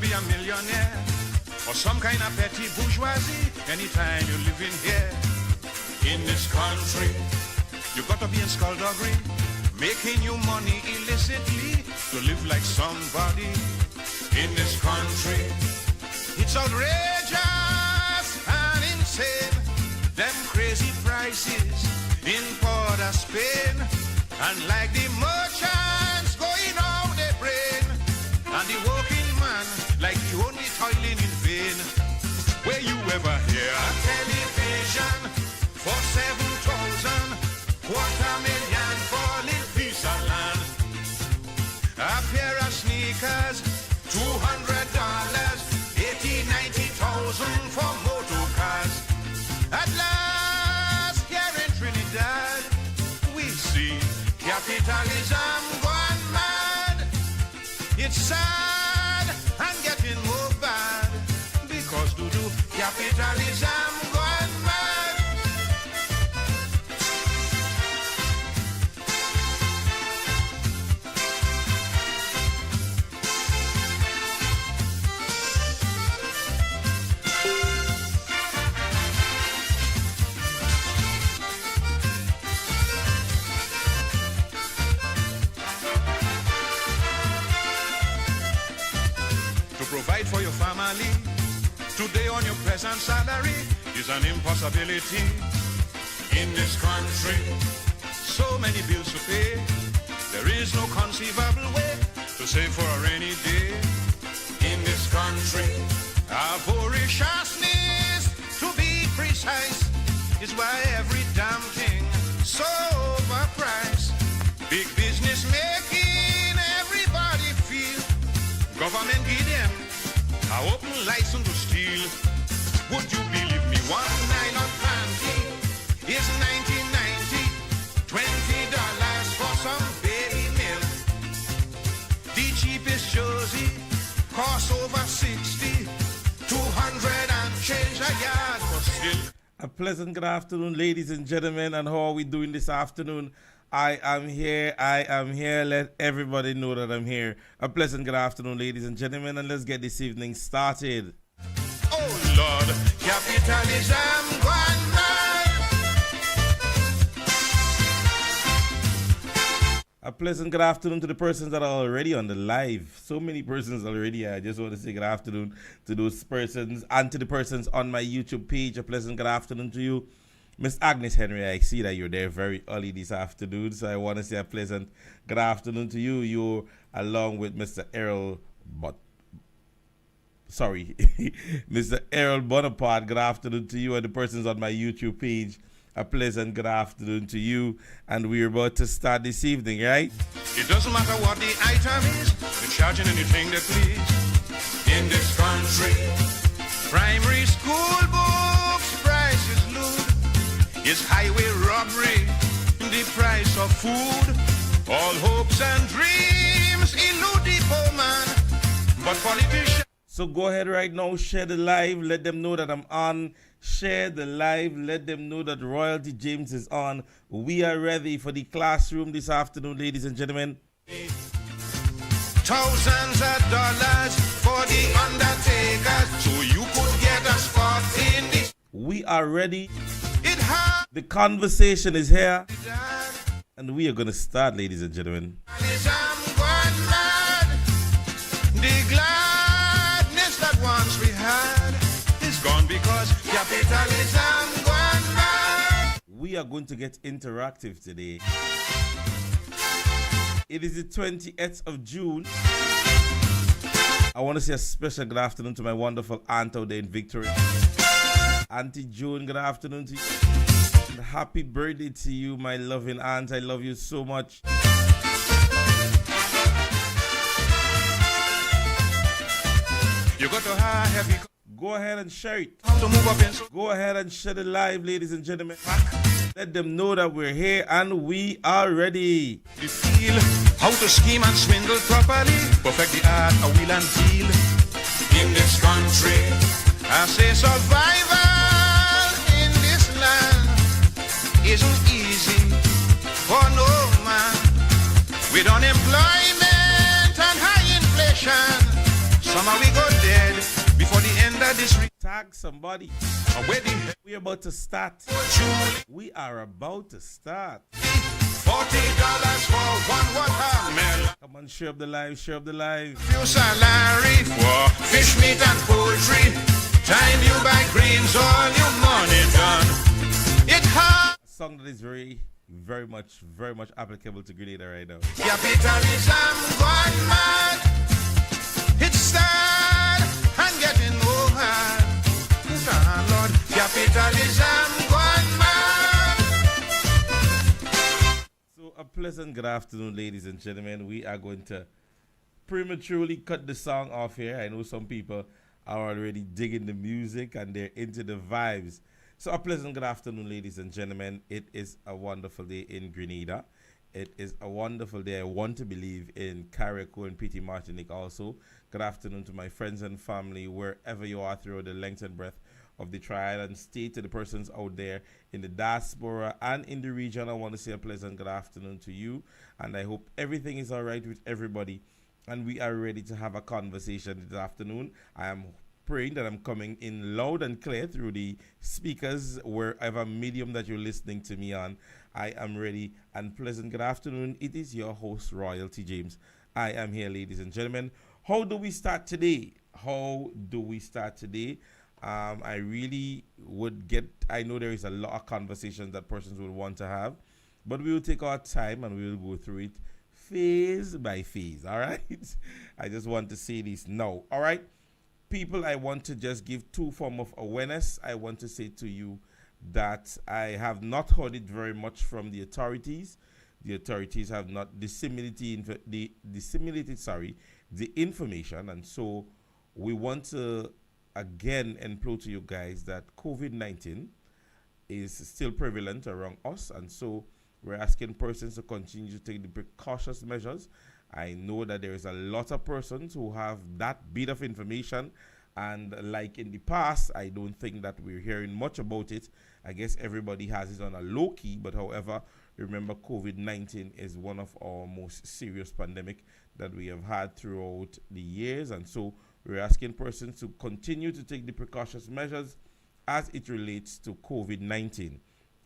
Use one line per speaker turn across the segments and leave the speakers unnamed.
be a millionaire or some kind of petty bourgeoisie anytime you live in here. In this country, you got to be in skullduggery, making you money illicitly to live like somebody. In this country, it's outrageous and insane. Them crazy prices in Port of Spain, and like the merchants going out their brain, and the working man like the only toiling in vain. Where you ever hear a television for 7,000, $250,000 for little piece of land? A pair of sneakers, $200, 80,000-90,000 for motor cars. At last, here in Trinidad, we see capitalism gone mad. It's sad and getting more bad because due-doo capitalism gone mad. Provide for your family today on your present salary is an impossibility in this country. So many bills to pay, there is no conceivable way to save for a rainy day. In this country, our voraciousness, to be precise, is why every damn thing so overpriced. Big business making everybody feel government give them an open license to steal. Would you believe me? One nylon panty is $19.90, $20 for some baby milk. The cheapest jersey costs over $60, $200 and change a yard for silk.
A pleasant good afternoon, ladies and gentlemen, and how are we doing this afternoon? I am here. Let everybody know that I'm here. A pleasant good afternoon, ladies and gentlemen, and let's get this evening started.
Oh Lord, capitalism gone mad.
A pleasant good afternoon to the persons that are already on the live. So many persons already. I just want to say good afternoon to those persons and to the persons on my YouTube page. A pleasant good afternoon to you. Miss Agnes Henry, I see that you're there very early this afternoon, so I want to say a pleasant good afternoon to you. You're along with Mr. Mr. Errol Bonaparte. Good afternoon to you and the persons on my YouTube page. A pleasant good afternoon to you, and we're about to start this evening, right?
It doesn't matter what the item is, they're charging anything they please. In this country, primary school books price is lewd. It's highway robbery, the price of food. All hopes and dreams elude the poor man, but politicians.
So go ahead right now, share the live, let them know that I'm on. Share the live, let them know that Royalty James is on. We are ready for the classroom this afternoon, ladies and gentlemen.
Thousands of dollars for the undertakers, so you could get a spot in this.
We are ready. The conversation is here, and we are going to start, ladies and gentlemen.
The gladness that once we had is gone because capitalism gone mad.
We are going to get interactive today. It is the 20th of June. I want to say a special good afternoon to my wonderful aunt out there in Victory. Auntie June, good afternoon to you. And happy birthday to you, my loving aunt. I love you so much.
You got to heavy.
Go ahead and share it.
How to move up in so.
Go ahead and share the live, ladies and gentlemen. Let them know that we're here and we are ready.
You feel how to scheme and swindle properly. Perfect the art of wheel and deal. In this country, I say survival in this land isn't easy for no man. With unemployment and high inflation, some Mama, we go dead before the end of this
Tag somebody.
a wedding.
We're about to start.
Julie,
We are about to start.
$40 for one watermelon.
Come on, share up the live, share up the live.
Few salary for fish, meat, and poultry. Time you buy greens, all your money done. It hard.
A song that is very much applicable to Grenada right now.
Capitalism gone mad. It's sad and getting more hard. Lord, capitalism gone mad.
So a pleasant good afternoon, ladies and gentlemen. We are going to prematurely cut the song off here. I know some people are already digging the music and they're into the vibes. So a pleasant good afternoon, ladies and gentlemen. It is a wonderful day in Grenada. It is a wonderful day, I want to believe, in Carriacou and Petit Martinique also. Good afternoon to my friends and family, wherever you are throughout the length and breadth of the Tri-Island State, to the persons out there in the diaspora and in the region. I want to say a pleasant good afternoon to you, and I hope everything is all right with everybody. And we are ready to have a conversation this afternoon. I am praying that I'm coming in loud and clear through the speakers, wherever medium that you're listening to me on. I am ready, and pleasant good afternoon. It is your host, Royalty James. I am here, ladies and gentlemen. How do we start today? I really would I know there is a lot of conversations that persons would want to have, but we will take our time and we will go through it phase by phase, all right? I just want to say this now, all right? People, I want to just give two forms of awareness. I want to say to you that I have not heard it very much from the authorities. The authorities have not disseminated the information, and so we want to again implore to you guys that COVID-19 is still prevalent around us, and so we're asking persons to continue to take the precautious measures. I know that there is a lot of persons who have that bit of information, and like in the past, I don't think that we're hearing much about it. I guess everybody has it on a low key, but however, remember COVID-19 is one of our most serious pandemic that we have had throughout the years, and so we're asking persons to continue to take the precautious measures as it relates to COVID-19.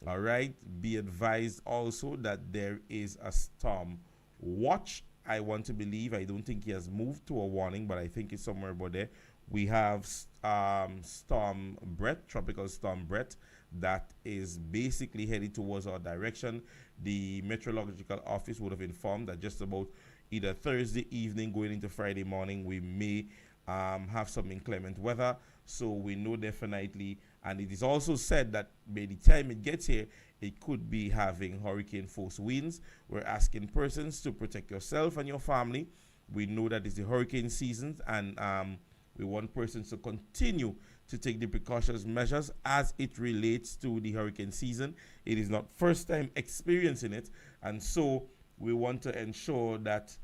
All right, be advised also that there is a storm watch. I want to believe, I don't think he has moved to a warning, but I think it's somewhere about there. We have Storm Brett, Tropical Storm Brett, that is basically headed towards our direction. The meteorological office would have informed that just about either Thursday evening going into Friday morning, we may have some inclement weather. So we know definitely, and it is also said that by the time it gets here, it could be having hurricane force winds. We're asking persons to protect yourself and your family. We know that it's the hurricane season, and we want persons to continue to take the precautions measures as it relates to the hurricane season. It is not first time experiencing it, and so we want to ensure that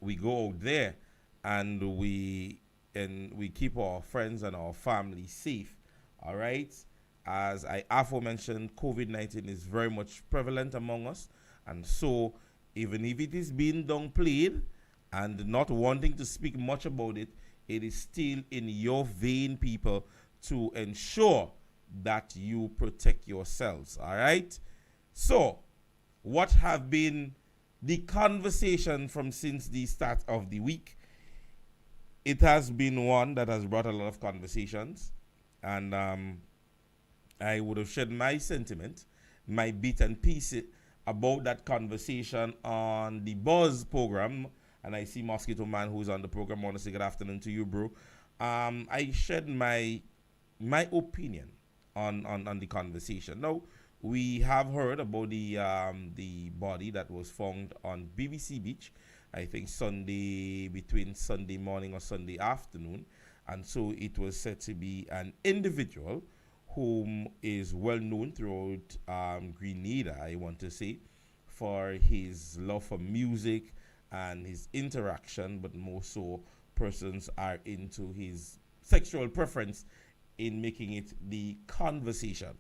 we go out there and we keep our friends and our family safe. All right, as I aforementioned, COVID-19 is very much prevalent among us, and so even if it is being downplayed and not wanting to speak much about it, it is still in your vein, people, to ensure that you protect yourselves. All right, so what have been the conversation from since the start of the week? It has been one that has brought a lot of conversations, and I would have shared my sentiment, my bit and piece about that conversation on the Buzz program. And I see Mosquito Man, who's on the program. I want to say good afternoon to you, bro. I shared my opinion on the conversation. Now, we have heard about the body that was found on BBC Beach, I think between Sunday morning or Sunday afternoon. And so it was said to be an individual whom is well known throughout Grenada, I want to say, for his love for music and his interaction, but more so persons are into his sexual preference in making it the conversation,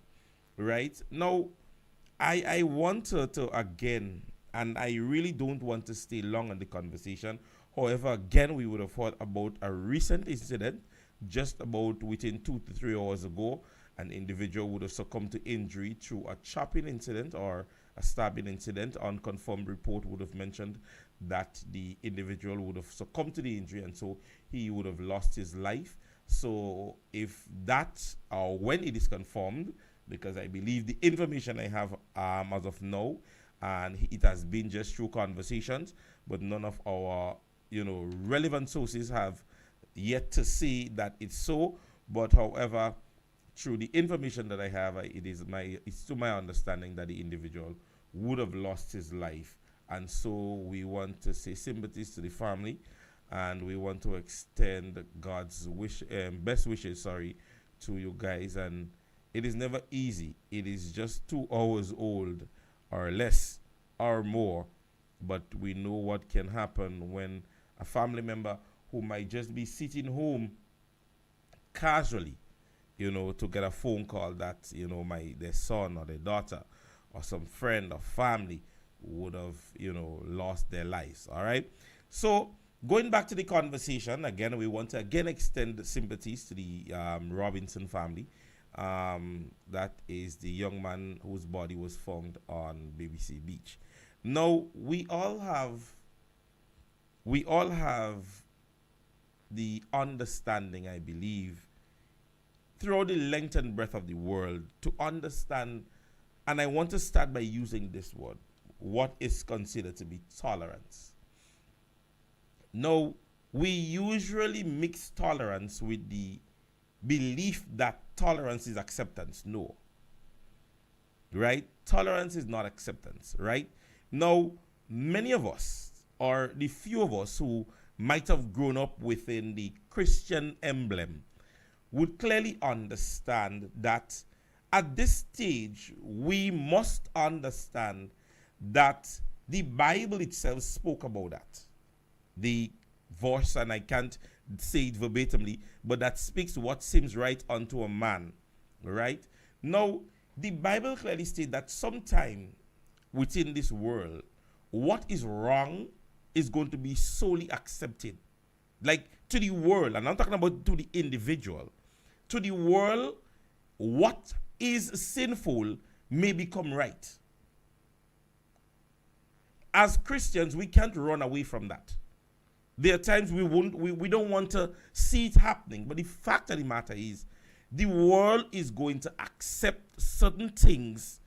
right? Now, I want to again, and I really don't want to stay long on the conversation. However, again, we would have heard about a recent incident just about within 2 to 3 hours ago. An individual would have succumbed to injury through a chopping incident or a stabbing incident. Unconfirmed report would have mentioned that the individual would have succumbed to the injury, and so he would have lost his life. So if that, or when it is confirmed, because I believe the information I have as of now, and it has been just through conversations, but none of our relevant sources have yet to say that it's so. But however, through the information that I have, it's to my understanding that the individual would have lost his life. And so we want to say sympathies to the family, and we want to extend God's best wishes, to you guys. And it is never easy. It is just 2 hours old or less or more, but we know what can happen when a family member who might just be sitting home casually, to get a phone call that, their son or their daughter or some friend or family would have, lost their lives. All right. So going back to the conversation, again, we want to extend sympathies to the Robinson family. That is the young man whose body was found on BBC Beach. Now, we all have the understanding, I believe, throughout the length and breadth of the world to understand, and I want to start by using this word, what is considered to be tolerance. Now, we usually mix tolerance with the belief that tolerance is acceptance. No. Right? Tolerance is not acceptance, right? Now, many of us, or the few of us who might have grown up within the Christian emblem, would clearly understand that at this stage, we must understand that the Bible itself spoke about that. The verse, and I can't say it verbatimly, but that speaks what seems right unto a man, right? Now, the Bible clearly states that sometime within this world, what is wrong is going to be solely accepted. Like to the world, and I'm talking about to the individual. To the world, what is sinful may become right. As Christians, we can't run away from that. There are times we don't want to see it happening, but the fact of the matter is, the world is going to accept certain things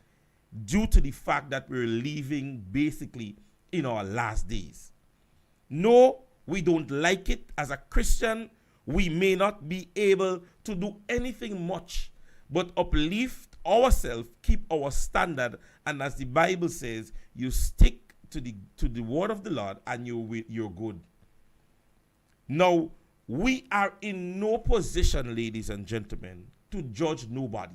due to the fact that we're living basically in our last days. No, we don't like it. As a Christian, we may not be able to do anything much but uplift ourselves, keep our standard, and as the Bible says, you stick to the word of the Lord and you're good. Now, we are in no position, ladies and gentlemen, to judge nobody.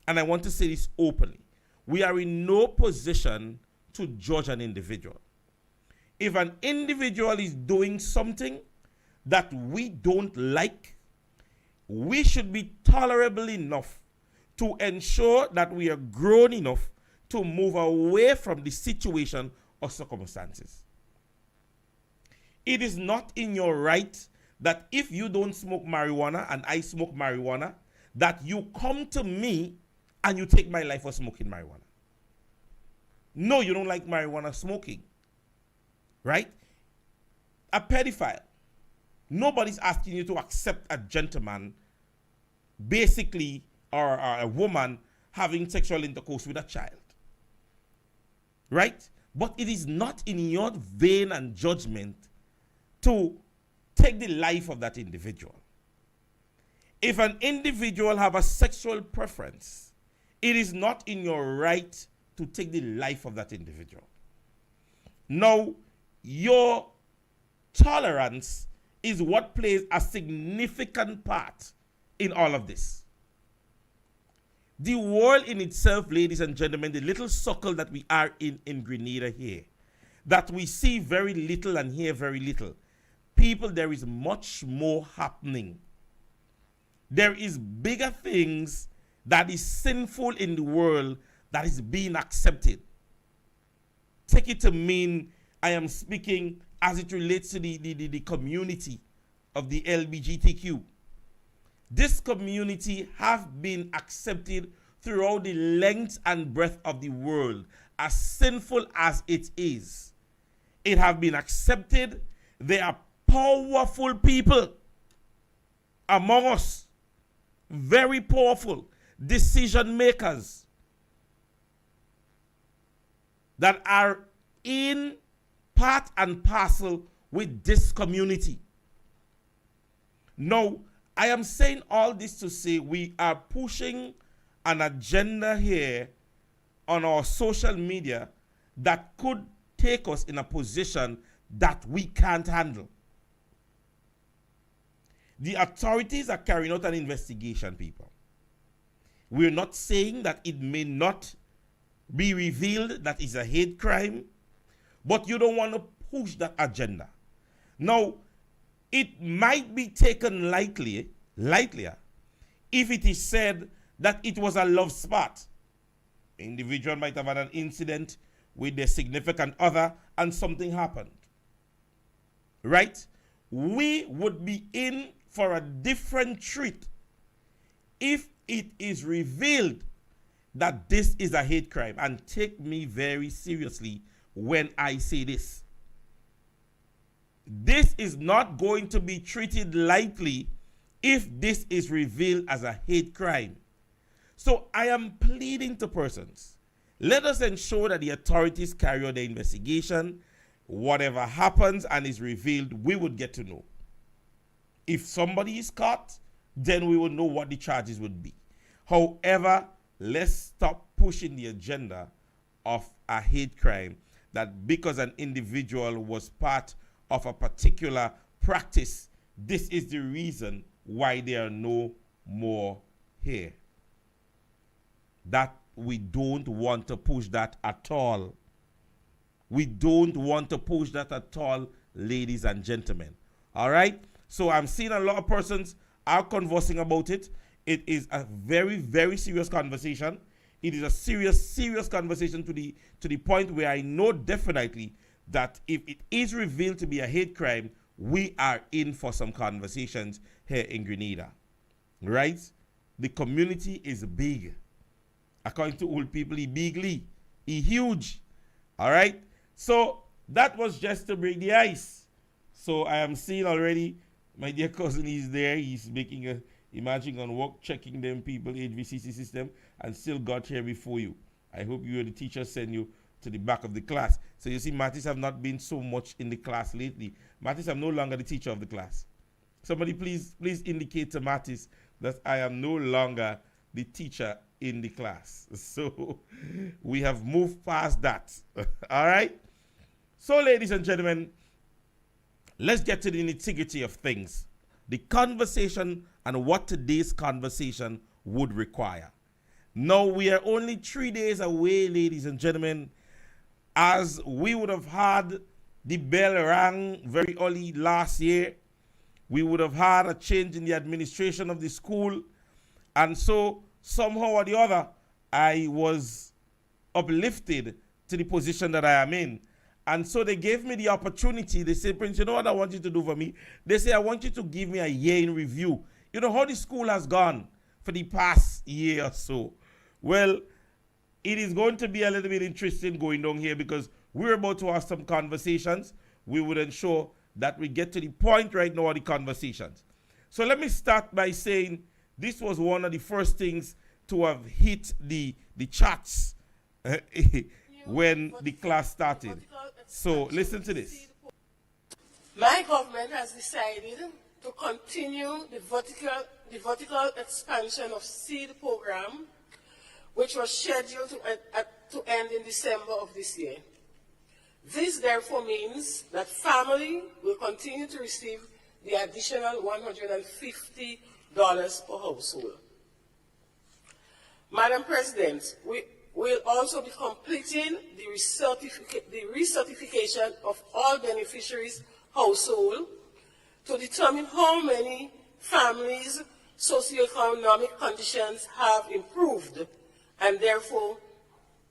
And I want to say this openly. We are in no position to judge an individual. If an individual is doing something that we don't like, we should be tolerable enough to ensure that we are grown enough to move away from the situation or circumstances. It is not in your right that if you don't smoke marijuana and I smoke marijuana, that you come to me and you take my life for smoking marijuana. No, you don't like marijuana smoking. Right? A pedophile. Nobody's asking you to accept a gentleman, basically, or a woman having sexual intercourse with a child. Right? But it is not in your vein and judgment to take the life of that individual. If an individual have a sexual preference, it is not in your right to take the life of that individual. Now, your tolerance is what plays a significant part in all of this. The world in itself, ladies and gentlemen, the little circle that we are in Grenada here, that we see very little and hear very little. People, there is much more happening. There is bigger things that is sinful in the world that is being accepted. Take it to mean I am speaking as it relates to the community of the LGBTQ. This community have been accepted throughout the length and breadth of the world, as sinful as it is. It have been accepted. They are powerful people among us, very powerful decision makers that are in part and parcel with this community. Now, I am saying all this to say we are pushing an agenda here on our social media that could take us in a position that we can't handle. The authorities are carrying out an investigation, people. We're not saying that it may not be revealed that it's a hate crime, but you don't want to push that agenda. Now, it might be taken lightlier if it is said that it was a love spot. The individual might have had an incident with their significant other and something happened. Right? We would be in for a different treat if it is revealed that this is a hate crime. And take me very seriously when I say this. This is not going to be treated lightly if this is revealed as a hate crime. So I am pleading to persons. Let us ensure that the authorities carry out the investigation. Whatever happens and is revealed, we would get to know. If somebody is caught, then we will know what the charges would be. However, let's stop pushing the agenda of a hate crime that because an individual was part of a particular practice, this is the reason why there are no more here. That we don't want to push that at all. We don't want to push that at all, ladies and gentlemen. All right? So I'm seeing a lot of persons are conversing about it. It is a very, very serious conversation. It is a serious conversation to the point where I know definitely that if it is revealed to be a hate crime, we are in for some conversations here in Grenada. Right? The community is big. According to old people, he bigly, he huge. All right? So that was just to break the ice. So I am seeing already my dear cousin is there. He's making a imaging on work, checking them people HVCC system, and still got here before you. I hope you and the teacher send you to the back of the class. So you see, Mattis have not been so much in the class lately. Mattis, I'm no longer the teacher of the class. Somebody please indicate to Mattis that I am no longer the teacher in the class. So we have moved past that. All right? So ladies and gentlemen, let's get to the nitty-gritty of things. The conversation and what today's conversation would require. Now, we are only 3 days away, ladies and gentlemen, as we would have had the bell rang very early last year. We would have had a change in the administration of the school. And so, somehow or the other, I was uplifted to the position that I am in. And so they gave me the opportunity. They said, Prince, you know what I want you to do for me? They say, I want you to give me a year in review. You know how the school has gone for the past year or so. Well, it is going to be a little bit interesting going down here because we're about to have some conversations. We would ensure that we get to the point right now of the conversations. So let me start by saying this was one of the first things to have hit the charts when the class started. So listen to this.
My government has decided to continue the vertical expansion of seed program, which was scheduled to end in December of this year. This therefore means that family will continue to receive the additional $150 per household. Madam President, we will also be completing the recertification of all beneficiaries' household to determine how many families' socioeconomic conditions have improved and therefore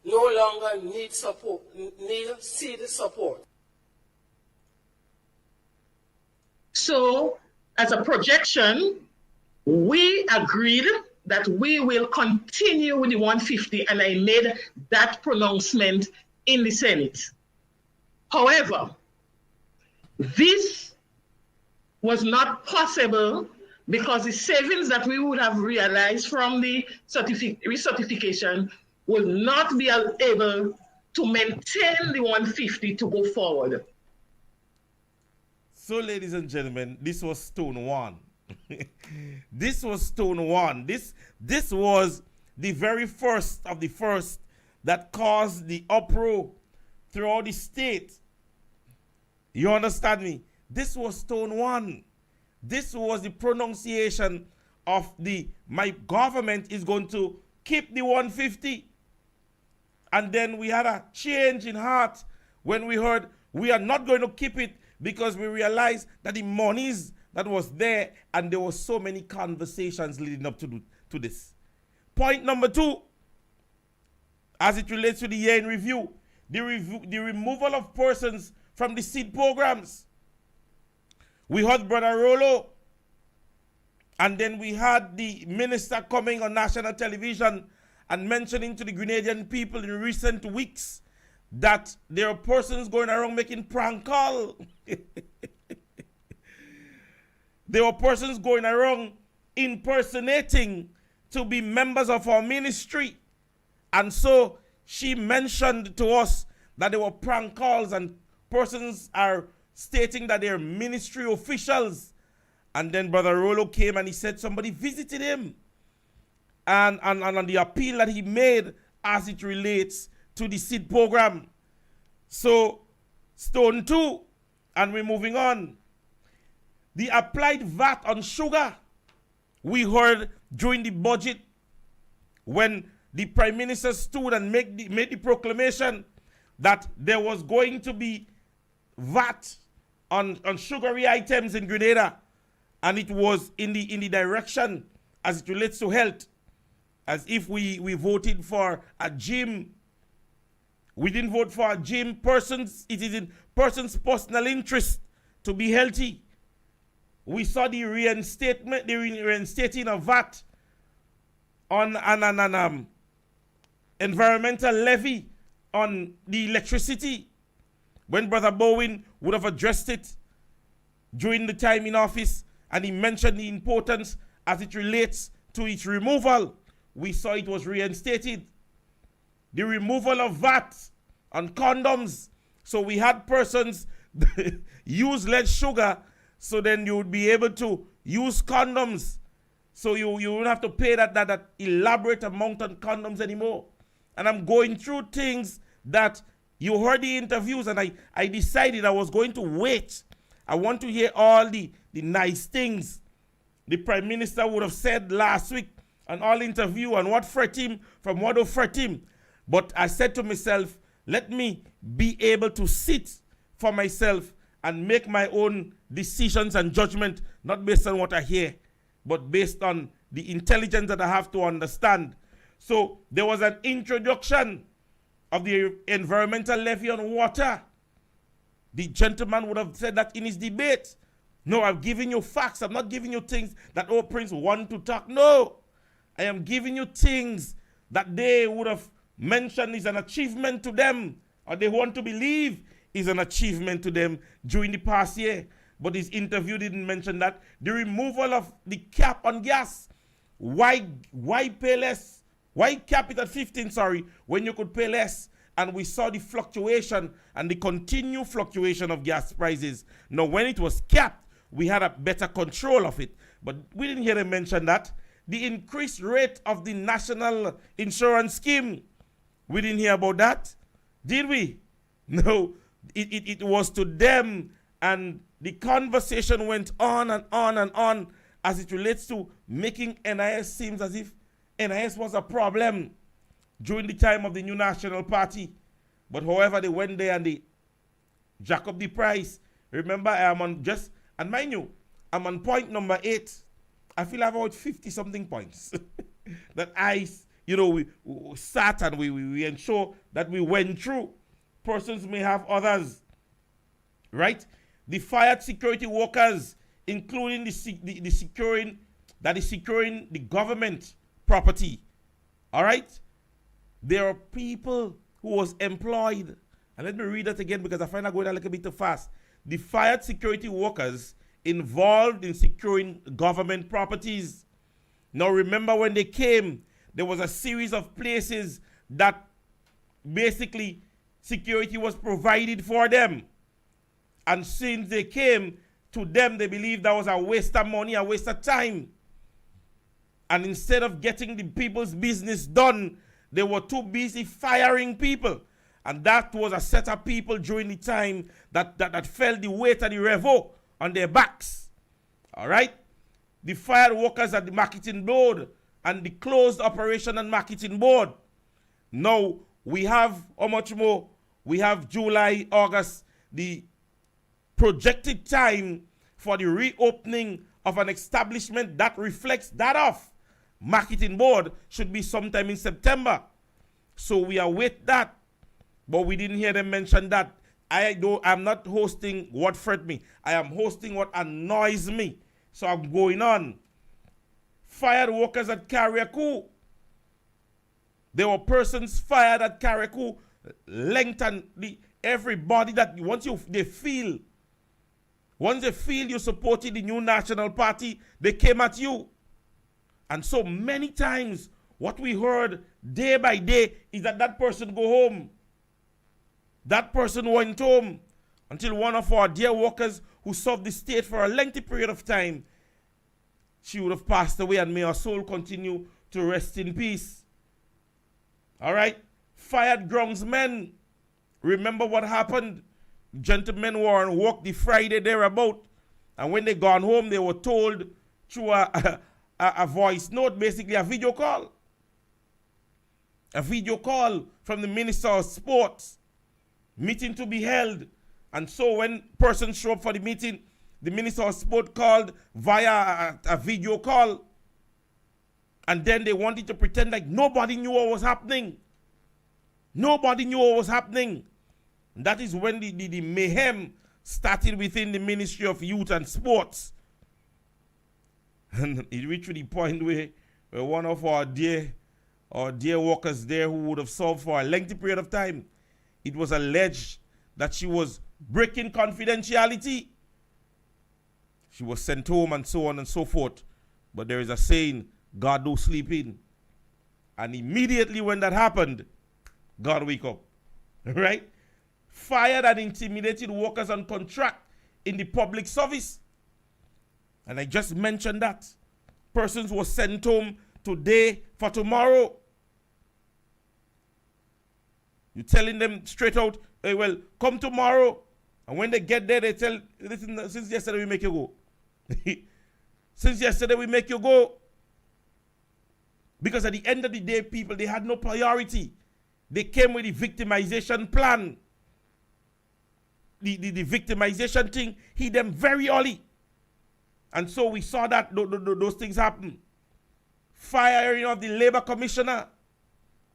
no longer need seed support. So, as a projection, we agreed that we will continue with the 150, and I made that pronouncement in the Senate. However, this was not possible because the savings that we would have realized from the recertification will not be able to maintain the 150 to go forward.
So, ladies and gentlemen, this was stone one. This was stone one. This was the very first of the first that caused the uproar throughout the state. You understand me? This was stone one. This was the pronunciation of my government is going to keep the 150. And then we had a change in heart when we heard we are not going to keep it because we realized that the monies that was there, and there were so many conversations leading up to this. Point number 2, as it relates to the year in review, the removal of persons from the seed programs. We heard Brother Rollo, and then we had the minister coming on national television and mentioning to the Grenadian people in recent weeks that there are persons going around making prank calls. There were persons going around impersonating to be members of our ministry. And so she mentioned to us that there were prank calls and persons are stating that they're ministry officials. And then Brother Rollo came and he said somebody visited him. And on the appeal that he made as it relates to the seed program. So, stone 2, and we're moving on. The applied VAT on sugar. We heard during the budget when the Prime Minister stood and made the proclamation that there was going to be VAT on sugary items in Grenada, and it was in the direction as it relates to health, as if we voted for a gym. We didn't vote for a gym. It is in persons' personal interest to be healthy. We saw the reinstating of VAT on an environmental levy on the electricity, when Brother Bowen would have addressed it during the time in office, and he mentioned the importance as it relates to its removal. We saw it was reinstated. The removal of VAT on condoms. So we had persons use less sugar, so then you would be able to use condoms. So you wouldn't have to pay that elaborate amount on condoms anymore. And I'm going through things that you heard the interviews, and I decided I was going to wait. I want to hear all the nice things the Prime Minister would have said last week on all interview and what fret him from what don't fret him. But I said to myself, let me be able to sit for myself and make my own decisions and judgment, not based on what I hear, but based on the intelligence that I have to understand. So there was an introduction of the environmental levy on water. The gentleman would have said that in his debate. No, I'm giving you facts. I'm not giving you things that all Prince want to talk. No, I am giving you things that they would have mentioned is an achievement to them, or they want to believe is an achievement to them during the past year. But his interview didn't mention that. The removal of the cap on gas. Why pay less? Why cap it at 15, when you could pay less? And we saw the fluctuation and the continued fluctuation of gas prices. Now, when it was capped, we had a better control of it. But we didn't hear them mention that. The increased rate of the national insurance scheme. We didn't hear about that. Did we? No. It was to them, and the conversation went on and on and on as it relates to making NIS seems as if NIS was a problem during the time of the New National Party. But however, they went there and they jack up the price. Remember, I am on just, and mind you, I'm on point number 8. I feel I have about 50-something points that we sat and we ensure that we went through. Persons may have others, right? The fired security workers including the securing the government property. All right? There are people who was employed, and let me read that again because I find I'm going a little bit too fast. The fired security workers involved in securing government properties. Now remember when they came, there was a series of places that basically security was provided for them. And since they came, to them they believed that was a waste of money, a waste of time. And instead of getting the people's business done, they were too busy firing people. And that was a set of people during the time that felt the weight of the revo on their backs. All right? The fired workers at the marketing board and the closed operation and marketing board. Now, we have, how much more? We have July, August, the projected time for the reopening of an establishment that reflects that off. Marketing board should be sometime in September. So we await that. But we didn't hear them mention that. I'm not hosting what fret me. I am hosting what annoys me. So I'm going on. Fired workers at Carriacou. There were persons fired at Carriacou. Lengthen everybody that once they feel you supported the new national party, they came at you. And so many times, what we heard day by day is that person go home. That person went home until one of our dear workers who served the state for a lengthy period of time, she would have passed away, and may her soul continue to rest in peace. All right? Fired groundsmen. Remember what happened? Gentlemen were on work the Friday thereabout, and when they gone home, they were told through a voice note, basically a video call. A video call from the Minister of Sports. Meeting to be held. And so when persons show up for the meeting, the Minister of Sport called via a video call. And then they wanted to pretend like nobody knew what was happening. Nobody knew what was happening. And that is when the mayhem started within the Ministry of Youth and Sports. And it reached to the point where one of our dear workers there who would have served for a lengthy period of time, it was alleged that she was breaking confidentiality. She was sent home and so on and so forth. But there is a saying, God do sleep in. And immediately when that happened, God wake up. Right? Fired and intimidated workers on contract in the public service. And I just mentioned that. Persons were sent home today for tomorrow. You're telling them straight out, hey, well, come tomorrow. And when they get there, they tell, listen, since yesterday we make you go. Since yesterday we make you go. Because at the end of the day, people, they had no priority. They came with the victimization plan. The victimization thing hit them very early. And so we saw that those things happen. Firing of the labor commissioner.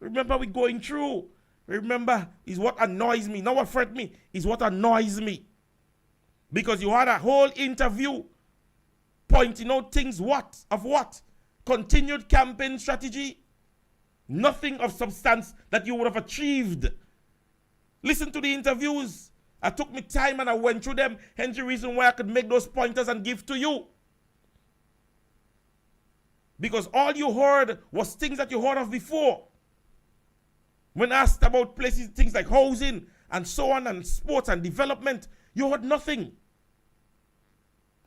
Remember, we're going through. Remember, is what annoys me. Not what fret me, is what annoys me. Because you had a whole interview pointing out things what? Continued campaign strategy. Nothing of substance that you would have achieved. Listen to the interviews. I took my time and I went through them. Hence the reason why I could make those pointers and give to you. Because all you heard was things that you heard of before. When asked about places, things like housing and so on and sports and development, you heard nothing.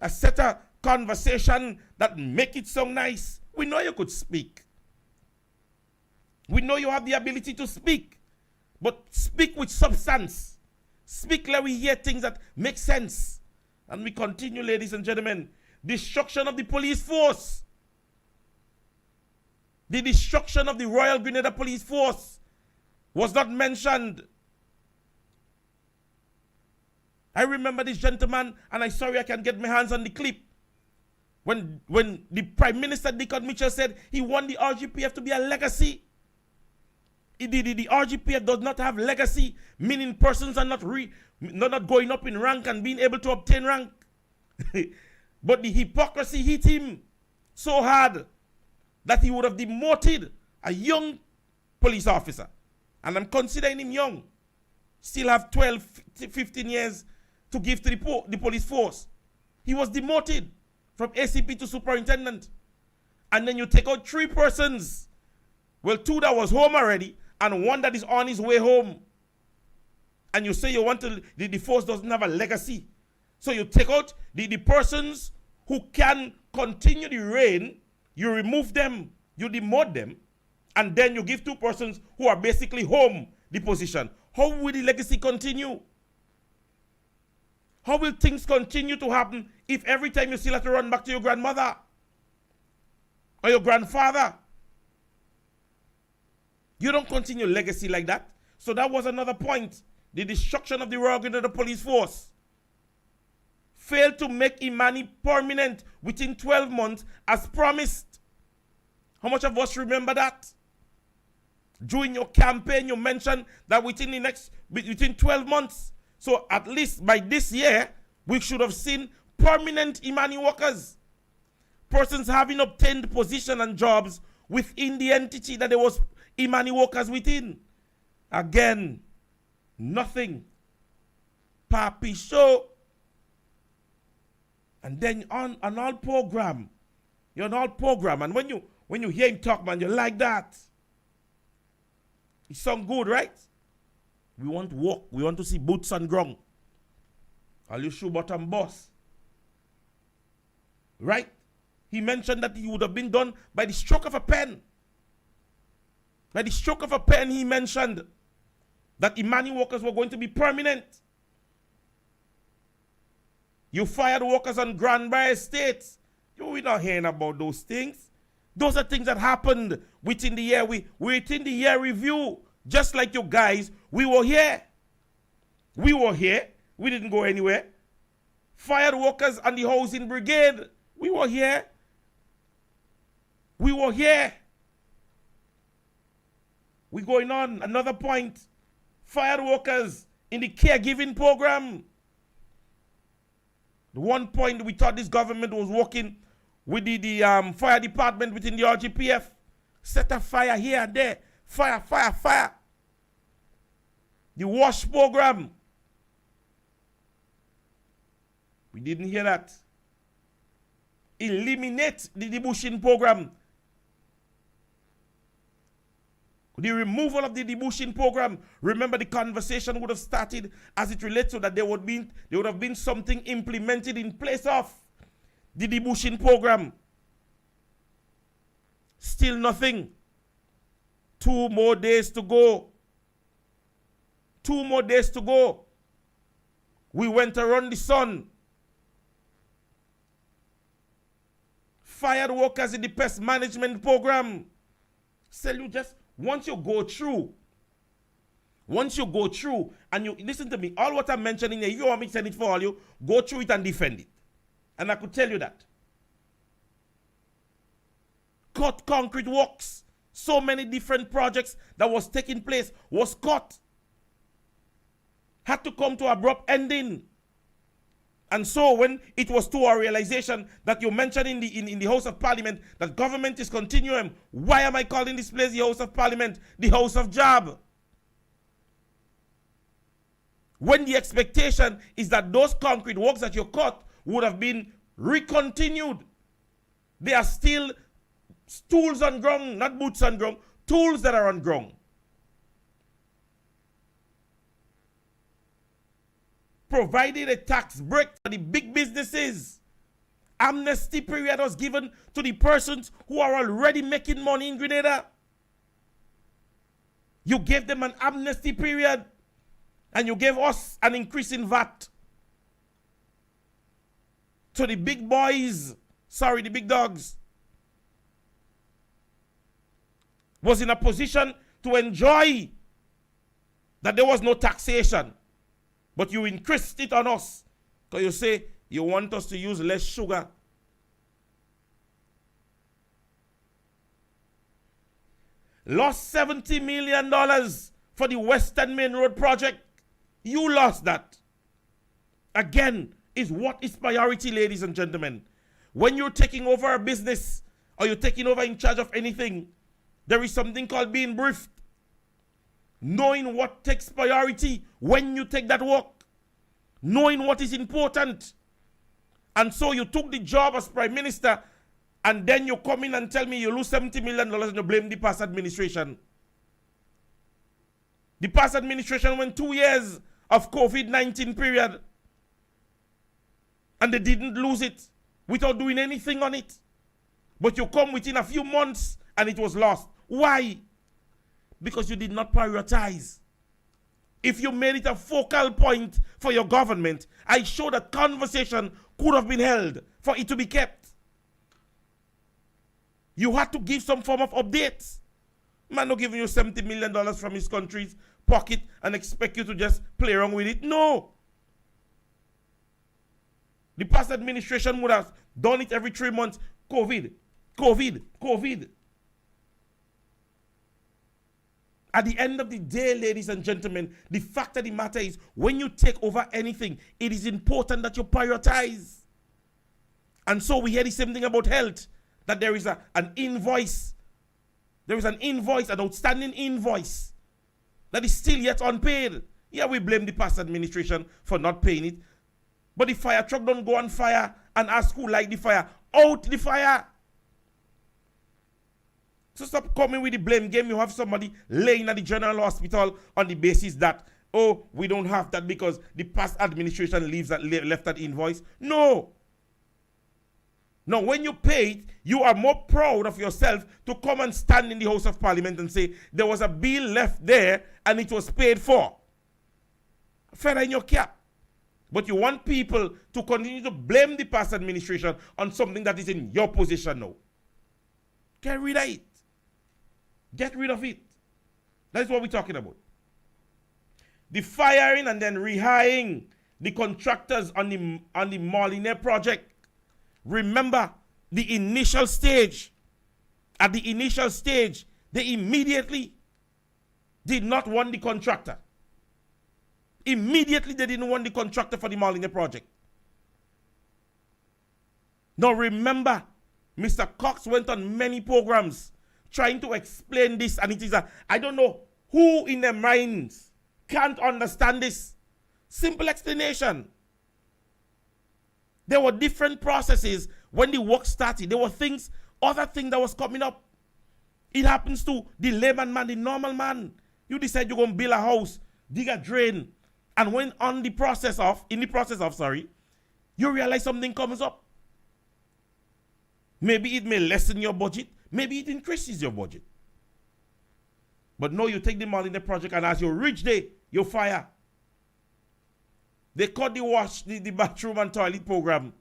A set of conversation that make it sound nice. We know you could speak. We know you have the ability to speak. But speak with substance. Speak let we hear things that make sense. And we continue, ladies and gentlemen. Destruction of the police force. The destruction of the Royal Grenada Police Force was not mentioned. I remember this gentleman, and I'm sorry I can't get my hands on the clip. When the Prime Minister Dickon Mitchell said he want the RGPF to be a legacy. The RGPF does not have legacy, meaning persons are not going up in rank and being able to obtain rank. The But the hypocrisy hit him so hard that he would have demoted a young police officer. And I'm considering him young. Still have 12, 15 years to give to the police force. He was demoted from ACP to superintendent. And then you take out 3 persons. Well, 2 that was home already and 1 that is on his way home. And you say you want to, the force doesn't have a legacy. So you take out the persons who can continue the reign, you remove them, you demote them, and then you give 2 persons who are basically home the position. How will the legacy continue? How will things continue to happen if every time you still have to run back to your grandmother or your grandfather? You don't continue legacy like that. So that was another point. The destruction of the Royal Grenada Police Force failed to make Imani permanent within 12 months as promised. How much of us remember that? During your campaign, you mentioned that within 12 months. So at least by this year, we should have seen permanent Imani workers. Persons having obtained position and jobs within the entity that there was Imani workers within. Again, nothing. Papi show. And then on an all program. You're an all program. And when you hear him talk, man, you like that. It sound good, right? We want to walk. We want to see boots on ground. Are you shoe bottom boss? Right? He mentioned that it would have been done by the stroke of a pen. By the stroke of a pen, he mentioned that Imani workers were going to be permanent. You fired workers on Grand Bay Estates. We're not hearing about those things. Those are things that happened within the year. We're within the year review. Just like you guys, we were here. We were here. We didn't go anywhere. Fired workers on the housing brigade. We were here. We were here. We're going on. Another point. Fired workers in the caregiving program. The one point we thought this government was working with the fire department within the RGPF. Set a fire here and there. Fire, fire, fire. The wash program. We didn't hear that. Eliminate the debushing program. The removal of the debushing program. Remember, the conversation would have started as it relates to that there would have been something implemented in place of the debushing program. Still nothing. 2 more days to go. 2 more days to go. We went around the sun. Fired workers in the pest management program. So you just, once you go through, and you listen to me, all what I'm mentioning here, if you want me to send it for all you, go through it and defend it. And I could tell you that. Cut concrete works. So many different projects that was taking place was cut. Had to come to abrupt ending. And so when it was to our realization that you mentioned in the House of Parliament that government is continuing, why am I calling this place the House of Parliament? The House of Job. When the expectation is that those concrete works that you cut would have been recontinued. They are still tools on ground, not boots on ground, tools that are on ground. Provided a tax break for the big businesses. Amnesty period was given to the persons who are already making money in Grenada. You gave them an amnesty period and you gave us an increase in VAT. To the big boys, the big dogs, was in a position to enjoy that there was no taxation. But you increased it on us. Because you say you want us to use less sugar. Lost $70 million for the Western Main Road project. You lost that. Again, is what is priority, ladies and gentlemen. when you're taking over a business or you're taking over in charge of anything, there is something called being briefed. Knowing what takes priority when you take that work. Knowing what is important. And so you took the job as Prime Minister, and then you come in and tell me you lose $70 million and you blame the past administration. The past administration went 2 years of COVID-19 period, and they didn't lose it without doing anything on it. But you come within a few months and it was lost. Why? Because you did not prioritize. If you made it a focal point for your government, I show that conversation could have been held for it to be kept. You had to give some form of updates. Man not giving you $70 million from his country's pocket and expect you to just play around with it. No. The past administration would have done it every 3 months. COVID. At the end of the day, ladies and gentlemen, the fact of the matter is, when you take over anything, it is important that you prioritize. And so we hear the same thing about health, that there is an invoice. There is an invoice, an outstanding invoice, that is still yet unpaid. Yeah, we blame the past administration for not paying it. But the fire truck don't go on fire and ask who light the fire. Out the fire. So stop coming with the blame game. You have somebody laying at the general hospital on the basis that, oh, we don't have that because the past administration left that invoice. No. Now, when you pay it, you are more proud of yourself to come and stand in the House of Parliament and say, there was a bill left there and it was paid for. Feather in your cap. But you want people to continue to blame the past administration on something that is in your position now. Get rid of it. Get rid of it. That's what we're talking about. The firing and then rehiring the contractors on the Molyneux project. Remember, the initial stage. At the initial stage, they immediately did not want the contractor. Immediately, they didn't want the contractor for the Molyneux project. Now, remember, Mr. Cox went on many programs trying to explain this, and it is I don't know who in their minds can't understand this. Simple explanation. There were different processes when the work started. There were other things that was coming up. It happens to the layman man, the normal man. You decide you're going to build a house, dig a drain, and when in the process of, you realize something comes up. Maybe it may lessen your budget. Maybe it increases your budget. But no, you take the Molyneux project, and as you reach there, you fire. They cut the bathroom and toilet program.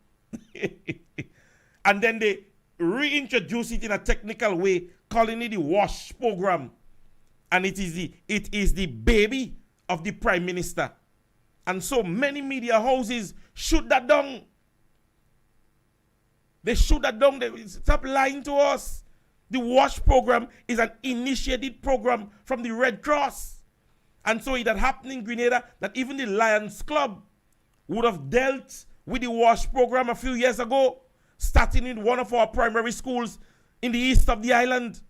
And then they reintroduce it in a technical way, calling it the wash program. And it is the baby of the Prime Minister. And so many media houses shoot that down. They shoot that down. They stop lying to us. The WASH program is an initiated program from the Red Cross. And so it had happened in Grenada that even the Lions Club would have dealt with the WASH program a few years ago, starting in one of our primary schools in the east of the island.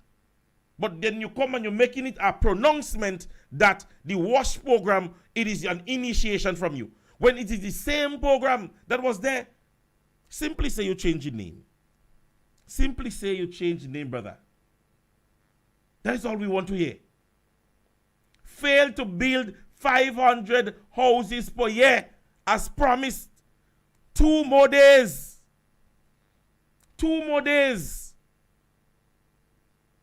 But then you come and you're making it a pronouncement that the WASH program, it is an initiation from you. When it is the same program that was there, simply say you change your name. Simply say you change the name, brother. That is all we want to hear. Fail to build 500 houses per year as promised. 2 more days. 2 more days.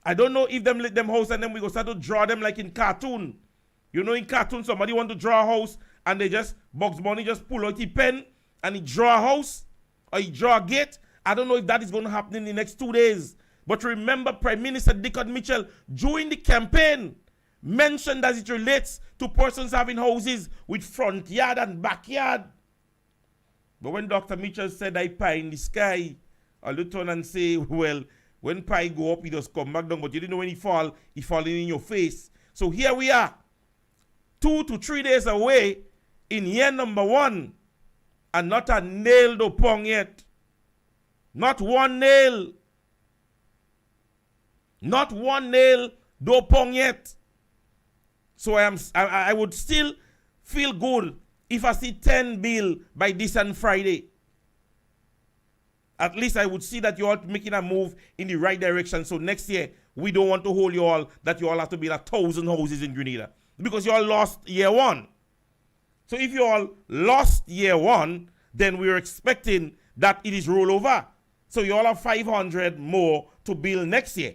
I don't know if them let them house and then we go start to draw them like in cartoon. You know, in cartoon, somebody want to draw a house and they just, Bugs Bunny just pull out the pen and he draw a house or he draw a gate. I don't know if that is going to happen in the next 2 days. But remember, Prime Minister Dickard Mitchell, during the campaign, mentioned as it relates to persons having houses with front yard and backyard. But when Dr. Mitchell said, I pie in the sky, I looked on and say, well, when pie go up, he just come back down. But you didn't know when he falling in your face. So here we are, 2 to 3 days away in year number 1, and not a nailed upon yet. Not one nail. Not one nail, do pong yet. So I would still feel good if I see 10 bill by this and Friday. At least I would see that you all making a move in the right direction. So next year, we don't want to hold you all, that you all have to build 1,000 houses in Grenada. Because you all lost year one. So if you all lost year one, then we're expecting that it is rollover. So you all have 500 more to build next year.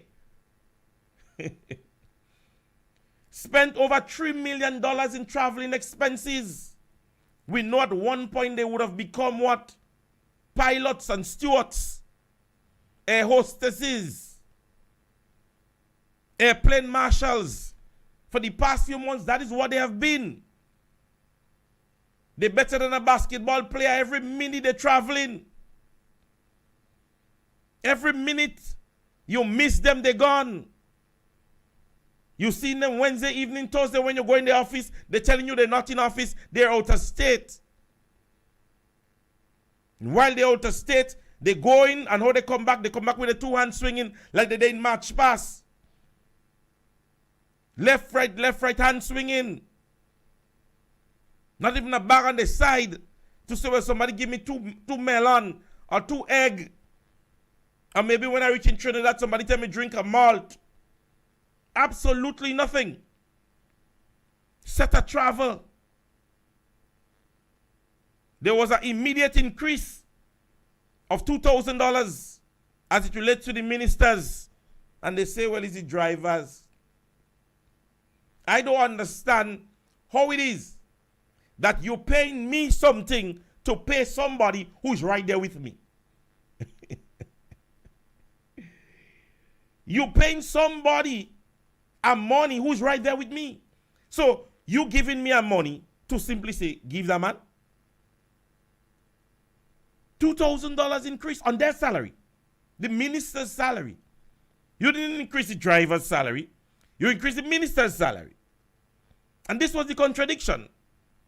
Spent over $3 million in traveling expenses. We know at one point they would have become what? Pilots and stewards, air hostesses, airplane marshals. For the past few months, that is what they have been. They're better than a basketball player every minute they're traveling. Every minute you miss them, they're gone. You see them Wednesday evening, Thursday when you go in the office, they're telling you they're not in office, they're out of state. And while they're out of state, they go in and how they come back with a two-hand swinging like they did in March pass. Left, right hand swinging. Not even a bag on the side to say, well, somebody give me two melon or 2 egg. Or maybe when I reach in Trinidad, somebody tell me drink a malt. Absolutely nothing. Set a travel. There was an immediate increase of $2,000 as it relates to the ministers. And they say, well, is it drivers? I don't understand how it is that you're paying me something to pay somebody who's right there with me. You're paying somebody a money who's right there with me. So you giving me a money to simply say, give that man $2,000 increase on their salary, the minister's salary. You didn't increase the driver's salary. You increased the minister's salary. And this was the contradiction.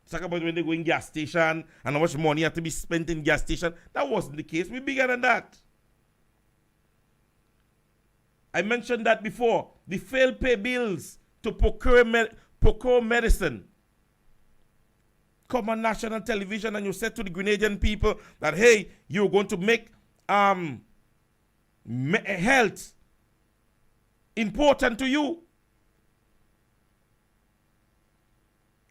Talk about when they go in gas station and how much money had to be spent in gas station. That wasn't the case. We're bigger than that. I mentioned that before. The failed pay bills to procure medicine. Come on national television and you said to the Grenadian people that, hey, you're going to make health important to you.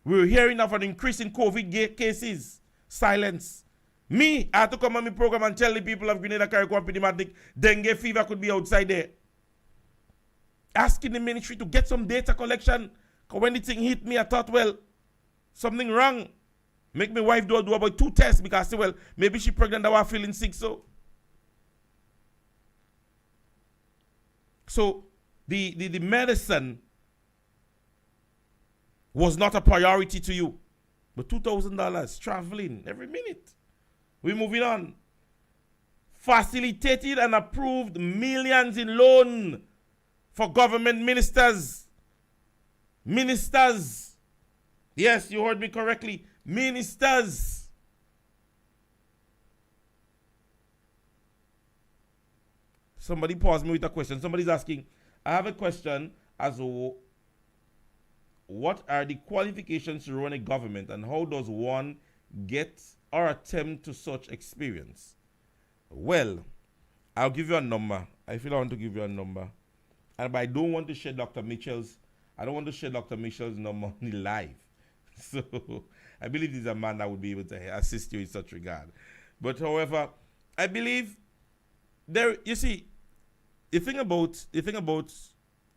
We're hearing of an increase in COVID cases. Silence. Me, I had to come on my program and tell the people of Grenada, Carriacou, Pedimatic, dengue fever could be outside there. Asking the ministry to get some data collection. Because when the thing hit me, I thought, well, something wrong. Make my wife do about 2 tests because I said, well, maybe she pregnant, I was feeling sick, so. So, the medicine was not a priority to you. But $2,000 traveling every minute. We're moving on. Facilitated and approved millions in loan for government ministers. Ministers. Yes, you heard me correctly. Ministers. Somebody paused me with a question. Somebody's asking, I have a question as to what are the qualifications to run a government and how does one get or attempt to such experience? Well, I'll give you a number. I feel I want to give you a number. But I don't want to share Dr. Mitchell's number on the live. So I believe he's a man that would be able to assist you in such regard. But however, I believe there, you see, the thing about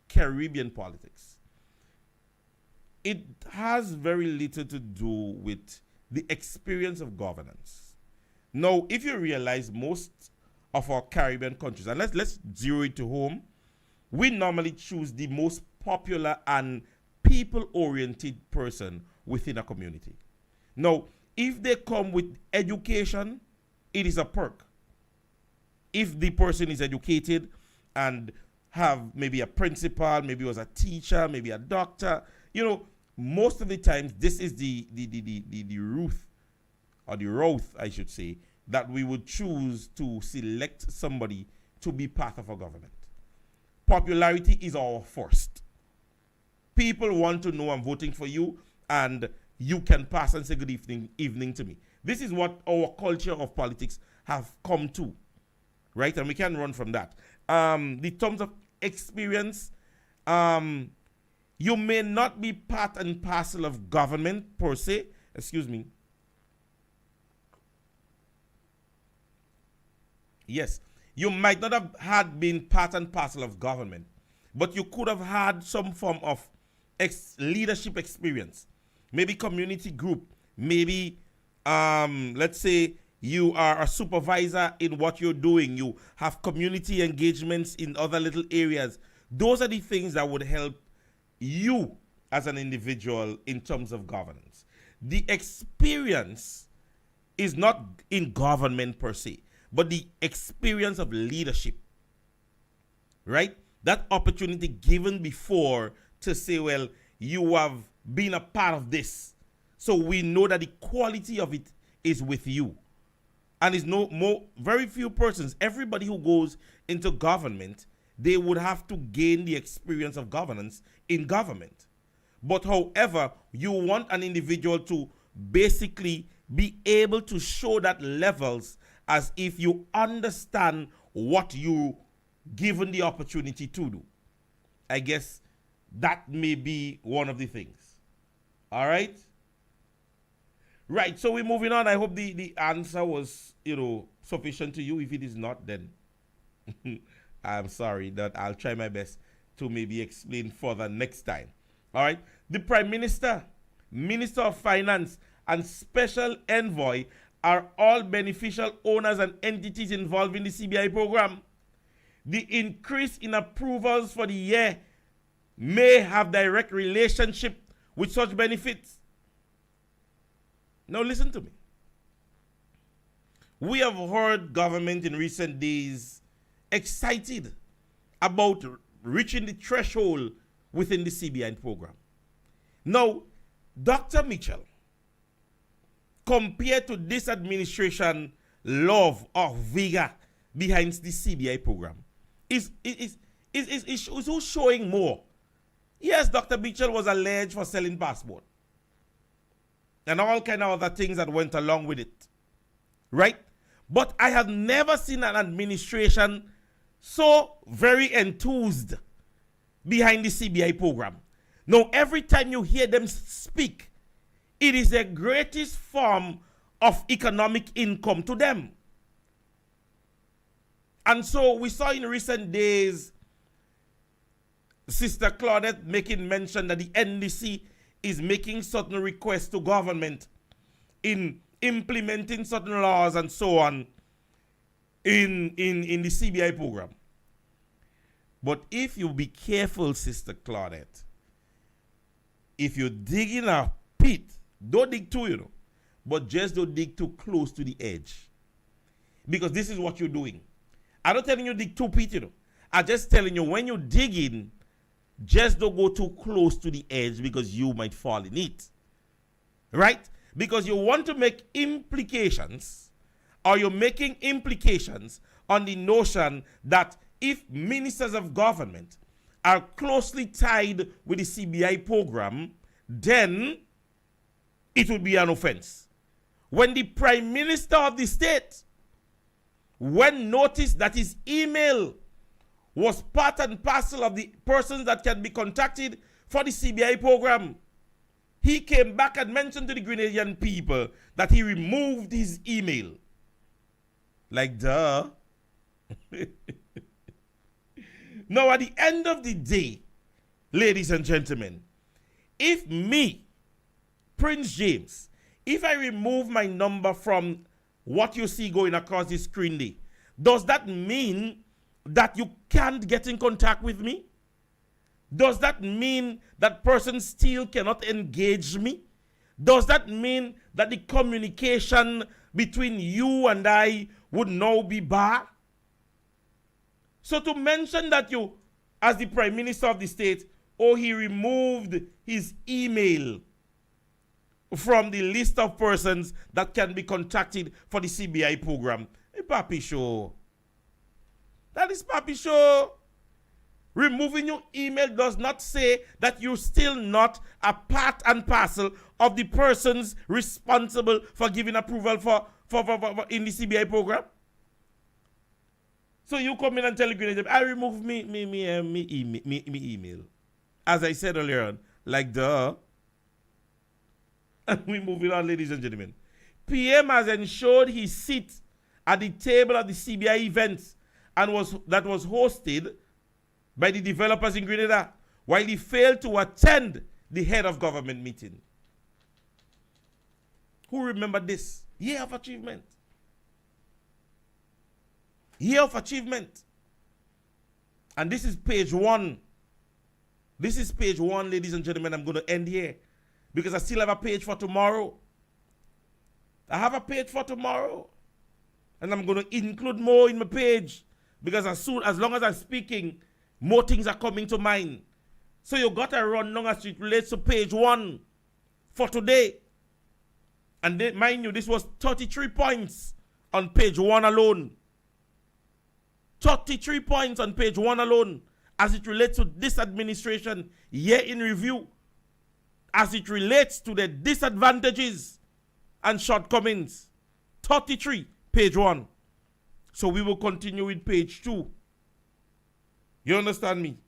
Caribbean politics, it has very little to do with the experience of governance. Now, if you realize most of our Caribbean countries, and let's zero it to home, we normally choose the most popular and people-oriented person within a community. Now, if they come with education, it is a perk. If the person is educated and have maybe a principal, maybe was a teacher, maybe a doctor, you know, most of the times this is the route, I should say, that we would choose to select somebody to be part of a government. Popularity is our first. People want to know I'm voting for you, and you can pass and say good evening to me. This is what our culture of politics have come to, right? And we can run from that. The terms of experience, you may not be part and parcel of government per se. Excuse me. Yes, you might not have been part and parcel of government, but you could have had some form of leadership experience. Maybe community group, maybe let's say you are a supervisor in what you're doing, you have community engagements in other little areas. Those are the things that would help you as an individual in terms of governance. The experience is not in government per se, but the experience of leadership, right? That opportunity given before to say, well, you have been a part of this, so we know that the quality of it is with you. And it's very few persons, everybody who goes into government, they would have to gain the experience of governance in government. But however, you want an individual to basically be able to show that levels as if you understand what you given the opportunity to do. I guess that may be one of the things. All right? Right, so we're moving on. I hope the answer was, sufficient to you. If it is not, then I'm sorry. That I'll try my best to maybe explain further next time. All right? The Prime Minister, Minister of Finance, and Special Envoy are all beneficial owners and entities involved in the CBI program. The increase in approvals for the year may have direct relationship with such benefits. Now listen to me. We have heard government in recent days excited about reaching the threshold within the CBI program. Now, Dr. Mitchell, compared to this administration love or vigor behind the CBI program, is who's showing more? Yes, Dr. Mitchell was alleged for selling passport and all kind of other things that went along with it, right? But I have never seen an administration so very enthused behind the CBI program. Now, every time you hear them speak, it is the greatest form of economic income to them. And so we saw in recent days Sister Claudette making mention that the NDC is making certain requests to government in implementing certain laws and so on in the CBI program. But if you be careful, Sister Claudette, if you dig in a pit, don't dig too, but just don't dig too close to the edge. Because this is what you're doing. I'm not telling you dig too pit, I'm just telling you when you dig in, just don't go too close to the edge because you might fall in it. Right? Because you want to make implications, or you're making implications on the notion that if ministers of government are closely tied with the CBI program, then it would be an offense. When the Prime Minister of the state, when noticed that his email was part and parcel of the persons that can be contacted for the CBI program, he came back and mentioned to the Grenadian people that he removed his email. Like, duh. Now, at the end of the day, ladies and gentlemen, if me, Prince James, if I remove my number from what you see going across the screen there, does that mean that you can't get in contact with me? Does that mean that person still cannot engage me? Does that mean that the communication between you and I would now be barred? So to mention that you, as the Prime Minister of the state, he removed his email from the list of persons that can be contacted for the CBI program. Hey, Papi Show. That is Papi Show. Removing your email does not say that you're still not a part and parcel of the persons responsible for giving approval for in the CBI program. So you come in and tell the Grenadian, I remove me email. As I said earlier on, like duh. And we move it on, ladies and gentlemen. PM has ensured his seat at the table of the CBI events and that was hosted by the developers in Grenada, while he failed to attend the head of government meeting. Who remember this? Year of achievement. Year of achievement. And this is page 1. This is page 1, ladies and gentlemen. I'm going to end here because I still have a page for tomorrow. I have a page for tomorrow. And I'm going to include more in my page because as long as I'm speaking, more things are coming to mind. So you got to run long as it relates to page 1 for today. And then, mind you, this was 33 points on page 1 alone. 33 points on page 1 alone as it relates to this administration year in review, as it relates to the disadvantages and shortcomings. 33, page 1. So we will continue with page 2. You understand me?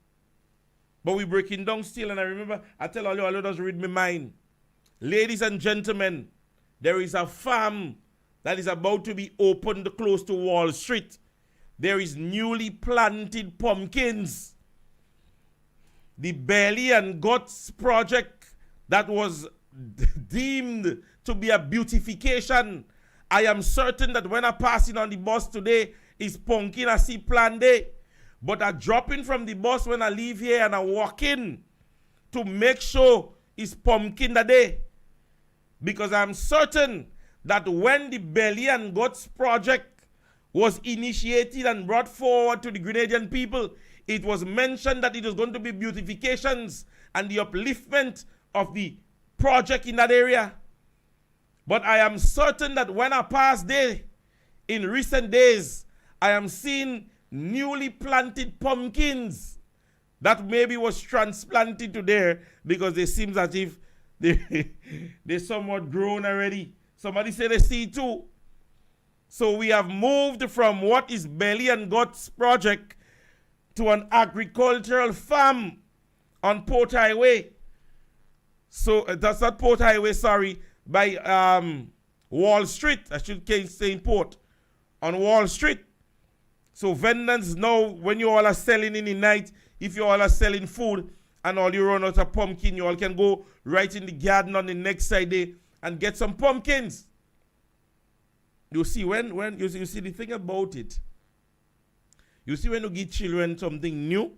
But we're breaking down still, and I remember, I tell all you, all just read my mind. Ladies and gentlemen, there is a farm that is about to be opened close to Wall Street. There is newly planted pumpkins. The Belly and Guts project that was deemed to be a beautification. I am certain that when I pass in on the bus today, is pumpkin I see plan day. But I drop in from the bus when I leave here and I walk in to make sure it's pumpkin that day. Because I'm certain that when the Belly and Guts project was initiated and brought forward to the Grenadian people, it was mentioned that it was going to be beautifications and the upliftment of the project in that area. But I am certain that when I pass there, in recent days, I am seeing newly planted pumpkins that maybe was transplanted to there because it seems as if they somewhat grown already. Somebody said they see too. So we have moved from what is Belly and Guts project to an agricultural farm on Port Highway. So that's not Port Highway, sorry, by Wall Street. I should say in Port. On Wall Street. So vendors know when you all are selling in the night, if you all are selling food and all you run out of pumpkin, you all can go right in the garden on the next side day and get some pumpkins. You see, when you see the thing about it, you see when you give children something new,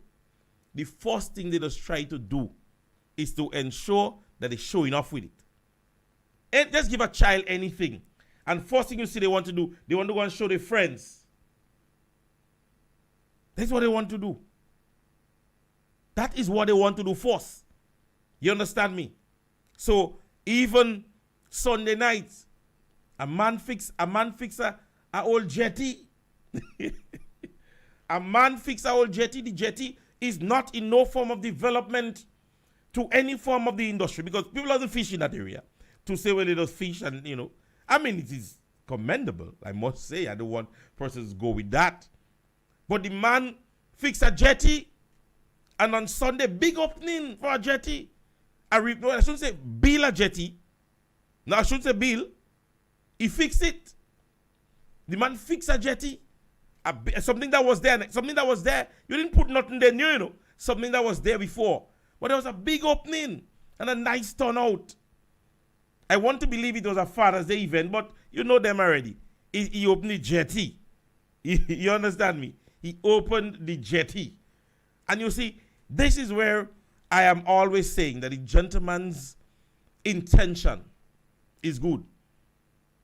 the first thing they just try to do is to ensure that they're showing off with it. And just give a child anything. And first thing you see they want to do, they want to go and show their friends. That's what they want to do. That is what they want to do first. You understand me? So even Sunday night, a man fix a old jetty. A man fix a old jetty. The jetty is not in no form of development to any form of the industry because people are the fish in that area. To say well, they just fish and, you know, I mean, it is commendable. I must say, I don't want persons to go with that. But the man fixed a jetty, and on Sunday, big opening for a jetty. I shouldn't say bill a jetty. No, I shouldn't say bill. He fixed it. The man fixed a jetty. Something that was there. Something that was there. You didn't put nothing there new, you know. Something that was there before. But there was a big opening and a nice turnout. I want to believe it was a Father's Day event, but you know them already. He opened the jetty. You understand me? He opened the jetty. And you see, this is where I am always saying that the gentleman's intention is good.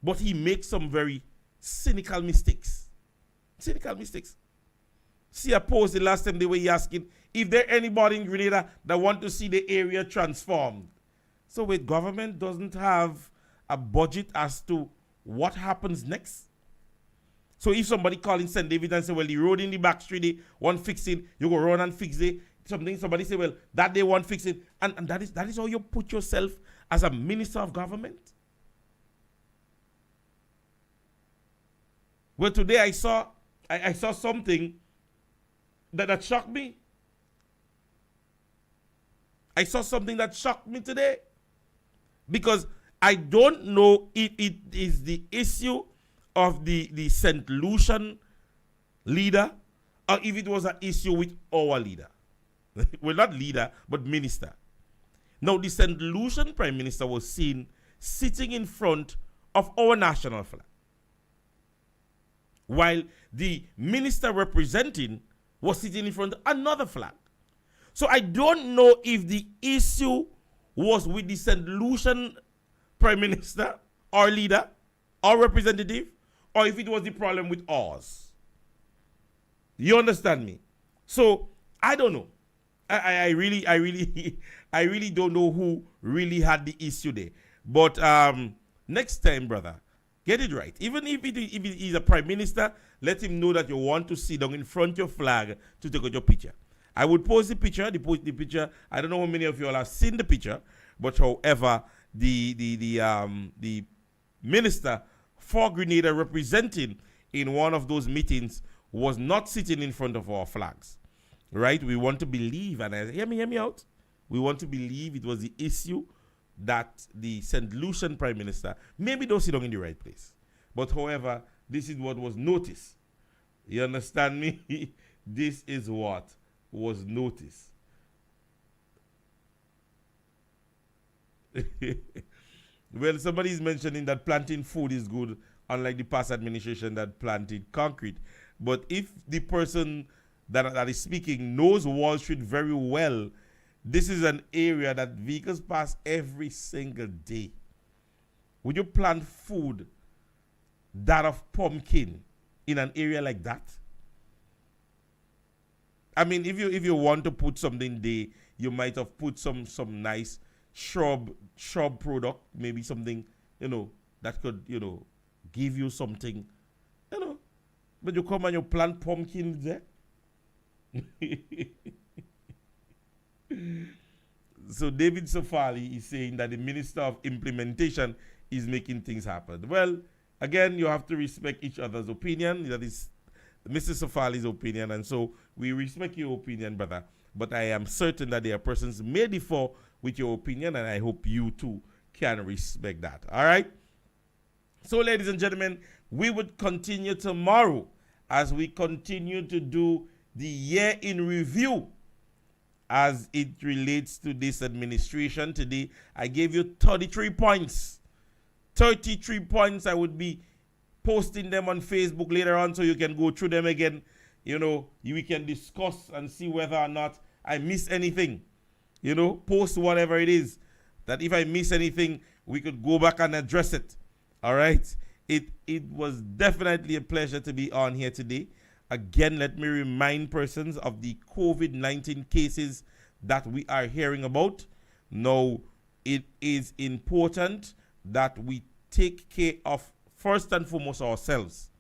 But he makes some very cynical mistakes. Cynical mistakes. See, I posed the last time they were asking if there anybody in Grenada that want to see the area transformed. So wait, government doesn't have a budget as to what happens next? So if somebody call in St. David and say, well, the road in the back street, they want fixing, you go run and fix it. Somebody say, well, that they want fixing. And that is how you put yourself as a minister of government. Well, today I saw something that shocked me. I saw something that shocked me today. Because I don't know if it is the issue of the St. Lucian leader or if it was an issue with our leader. Well, not leader, but minister. Now, the St. Lucian Prime Minister was seen sitting in front of our national flag, while the minister representing was sitting in front of another flag. So I don't know if the issue was with the St. Lucian Prime Minister or leader or representative, or if it was the problem with ours. You understand me? So I don't know. I really don't know who really had the issue there. But next time, brother, get it right. Even if it is a prime minister, let him know that you want to sit down in front of your flag to take out your picture. I would post the picture. The picture. I don't know how many of you all have seen the picture, but however, the minister for Grenada representing in one of those meetings was not sitting in front of our flags. Right? We want to believe, and hear me out. We want to believe it was the issue that the St. Lucian Prime Minister maybe don't sit down in the right place. But however, this is what was noticed. You understand me? This is what was noticed. Well, somebody is mentioning that planting food is good, unlike the past administration that planted concrete. But if the person that is speaking knows Wall Street very well, this is an area that vehicles pass every single day. Would you plant food that of pumpkin in an area like that? I mean, if you want to put something there, you might have put some nice shrub product, maybe something, that could, give you something, But you come and you plant pumpkin there. So David Sofali is saying that the Minister of Implementation is making things happen. Well, again, you have to respect each other's opinion. That is Mr. Sofali's opinion, and so we respect your opinion, brother. But I am certain that there are persons may differ with your opinion, and I hope you too can respect that. All right? So, ladies and gentlemen, we would continue tomorrow as we continue to do the year in review as it relates to this administration. Today, I gave you 33 points. 33 points. I would be posting them on Facebook later on so you can go through them again. We can discuss and see whether or not I miss anything. Post whatever it is. That if I miss anything, we could go back and address it. All right? It was definitely a pleasure to be on here today. Again, let me remind persons of the COVID-19 cases that we are hearing about. Now, it is important that we take care of, first and foremost, ourselves.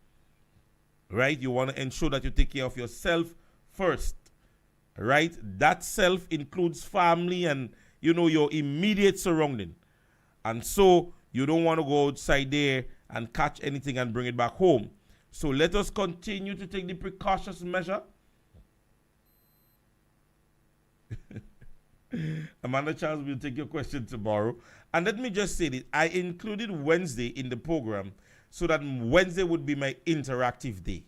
Right? You want to ensure that you take care of yourself first. Right? That self includes family and, your immediate surrounding. And so, you don't want to go outside there and catch anything and bring it back home. So let us continue to take the precautious measure. Amanda Charles will take your question tomorrow. And let me just say this. I included Wednesday in the program so that Wednesday would be my interactive day.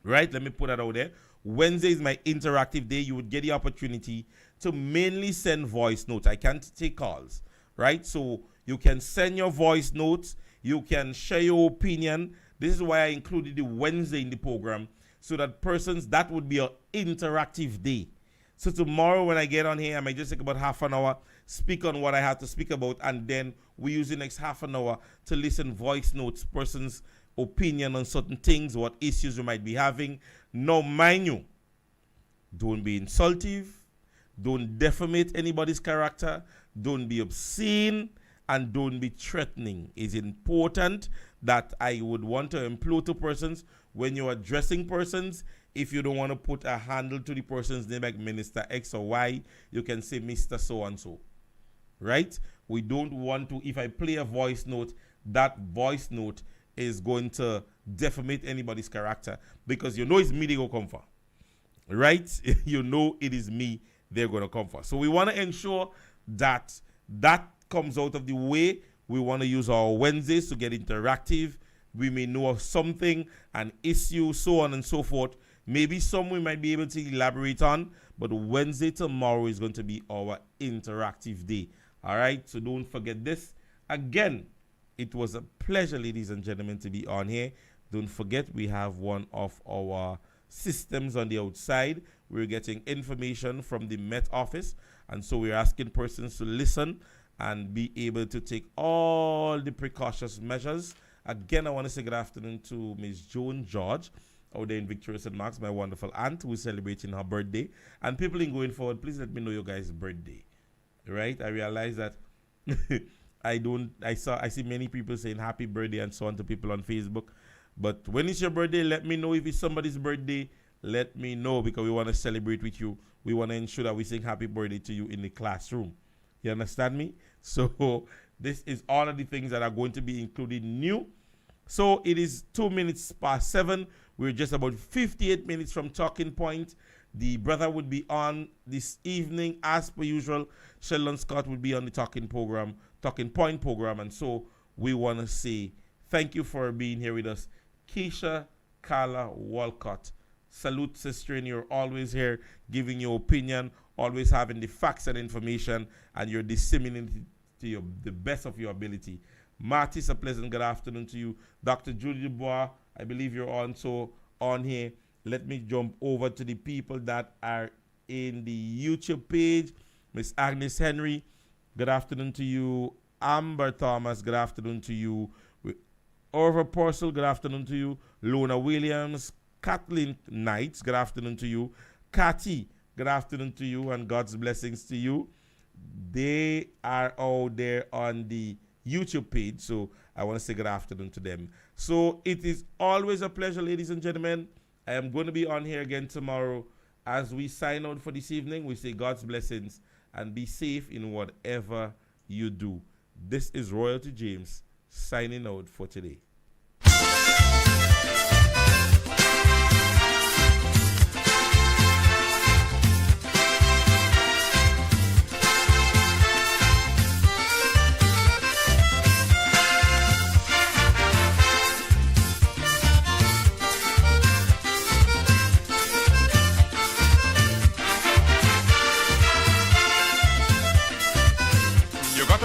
Right? Let me put that out there. Wednesday is my interactive day. You would get the opportunity to mainly send voice notes. I can't take calls. Right? So you can send your voice notes. You can share your opinion. This is why I included the Wednesday in the program, so that that would be an interactive day. So tomorrow when I get on here, I might just take about half an hour, speak on what I have to speak about, and then we use the next half an hour to listen voice notes, person's opinion on certain things, what issues you might be having. Now, mind you, don't be insultive, Don't defamate anybody's character. Don't be obscene. And don't be threatening. It's important that I would want to implore to persons when you're addressing persons, if you don't want to put a handle to the person's name like Minister X or Y, you can say Mr. So-and-so. Right? We don't want to, if I play a voice note, that voice note is going to defamate anybody's character because you know it's me they go come for. Right? You know it is me they're going to come for. So we want to ensure that that comes out of the way. We want to use our Wednesdays to get interactive. We may know of something, an issue, so on and so forth. Maybe some we might be able to elaborate on, but Wednesday tomorrow is going to be our interactive day. All right, so don't forget this. Again, it was a pleasure, ladies and gentlemen, to be on here. Don't forget we have one of our systems on the outside. We're getting information from the Met Office, and so we're asking persons to listen and be able to take all the precautious measures. Again, I want to say good afternoon to Ms. Joan George out there in Victoria St. Mark's, my wonderful aunt who is celebrating her birthday. And people in going forward, please let me know your guys' birthday. Right? I realize that I see many people saying happy birthday and so on to people on Facebook. But when it's your birthday, let me know. If it's somebody's birthday, let me know because we want to celebrate with you. We want to ensure that we sing happy birthday to you in the classroom. You understand me? So this is all of the things that are going to be included new. So it is 2 minutes past 7. We're just about 58 minutes from Talking Point. The brother would be on this evening as per usual. Sheldon Scott would be on the Talking Point program. And so we want to say thank you for being here with us. Keisha Carla Walcott. Salute, sister, and you're always here giving your opinion, always having the facts and information, and you're disseminating to the best of your ability. Martis, a pleasant good afternoon to you. Dr. Julie Dubois, I believe you're also on here. Let me jump over to the people that are in the YouTube page. Miss Agnes Henry, good afternoon to you. Amber Thomas, good afternoon to you. Orva Purcell, good afternoon to you. Lona Williams, Kathleen Knights, good afternoon to you. Cathy, good afternoon to you and God's blessings to you. They are out there on the YouTube page, so I want to say good afternoon to them. So it is always a pleasure, ladies and gentlemen. I am going to be on here again tomorrow. As we sign out for this evening, we say God's blessings and be safe in whatever you do. This is Royalty James signing out for today.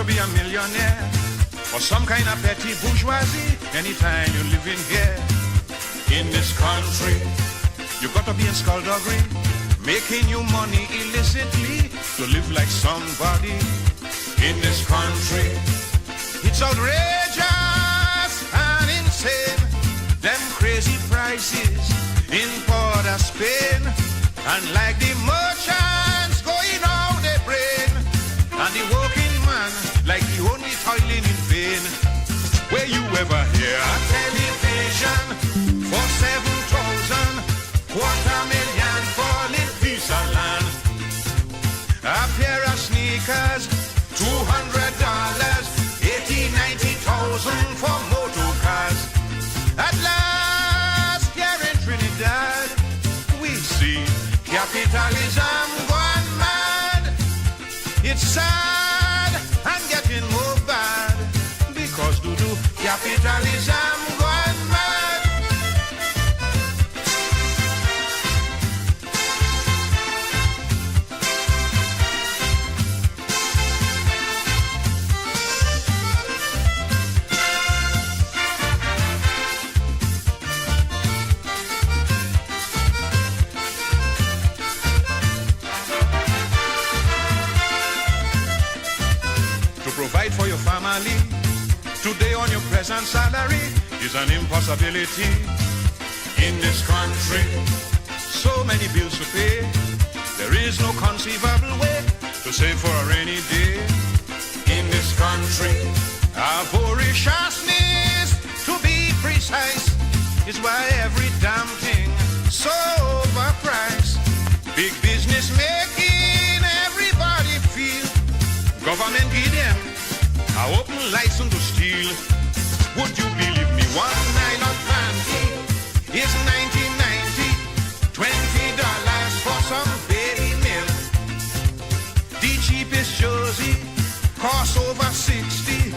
Be a millionaire or some kind of petty bourgeoisie anytime you live in here. In this country, you got to be in skullduggery, making you money illicitly to live like somebody. In this country, it's outrageous and insane. Them crazy prices in Port of Spain, and like the merchants going out their brain, and the working man like the only toiling in vain. Where you ever hear a television for 7,000, $250,000 for little piece of land? A pair of sneakers, $200, 80,000-90,000 for motor cars. At last, here in Trinidad, we see capitalism gone mad. It's sad and getting more bad because capitalism gone mad. Provide for your family today on your present salary is an impossibility in this country. So many bills to pay, there is no conceivable way to save for a rainy day. In this country, our voraciousness, to be precise, is why every damn thing so overpriced. Big business making everybody feel. Government give them an open license to steal. Would you believe me? One nylon panty is $19.90. $20 for some baby milk. The cheapest jersey costs over 60.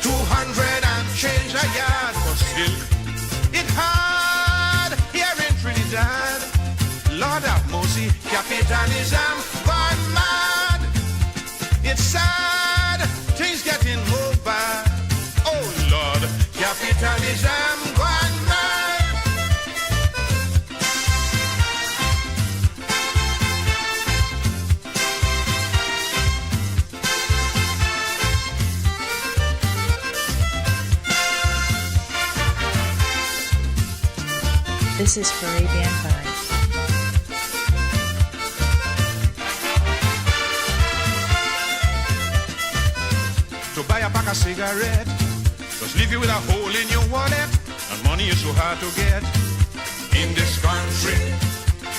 200 and change a yard for silk. It hard here in Trinidad. Lord have mercy, capitalism gone mad. It's sad, things getting more bad. Oh Lord, capitalism gone mad.
This is Arabian Vibes.
To buy a pack of cigarette, just leave you with a hole in your wallet, and money is so hard to get. In this country,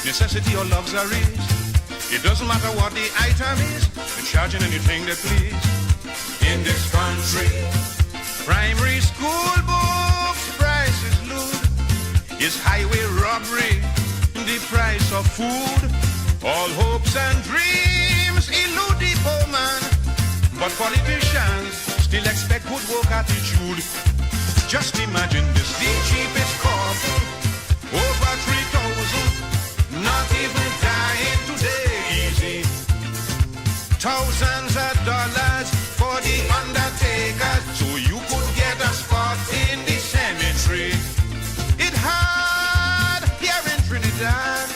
necessity or luxuries, it doesn't matter what the item is, they're charging anything they please. In this country, primary school books price is lewd, is highway robbery, the price of food. All hopes and dreams elude the poor man, but politicians still expect good work attitude. Just imagine this, the cheapest coffee, over 3,000, not even dying today easy. Thousands of dollars for the undertaker, so you could get a spot in the cemetery. It hard here in Trinidad.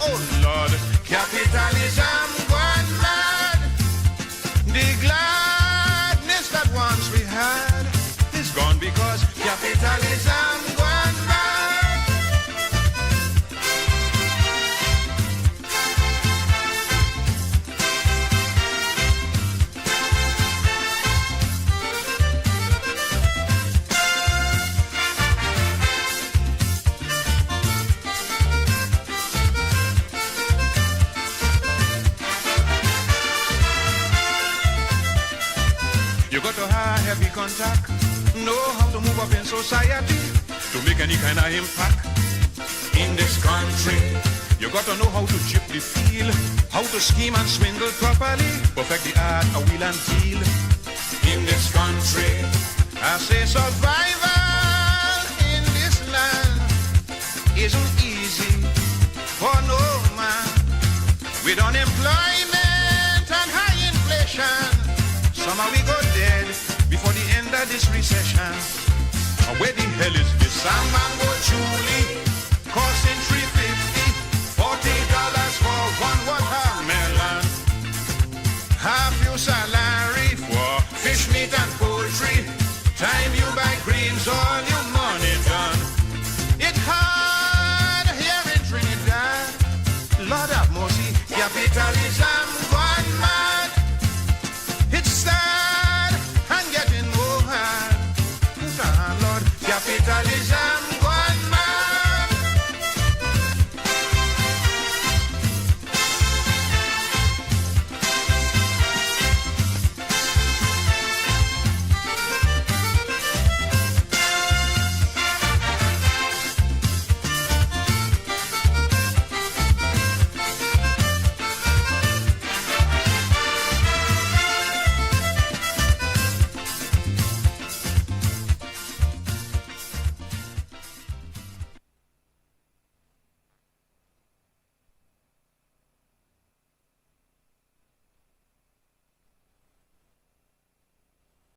Oh Lord, capitalism gone mad. The gladness that once we had is gone because capitalism gone mad. You got to have heavy contact, know how to move up in society to make any kind of impact. In this country, you got to know how to chip the feel, how to scheme and swindle properly, perfect the art of wheel and deal. In this country, I say survival in this land isn't easy for no man. With unemployment and high inflation, somehow we go dead before the end of this recession. Where the hell is this? Some mango chuli costing $3.50, $40 for one watermelon. Half your salary for fish, meat and poultry. Time you buy greens, all your money done. It hard here in Trinidad. Lord have mercy, capitalism gone mad.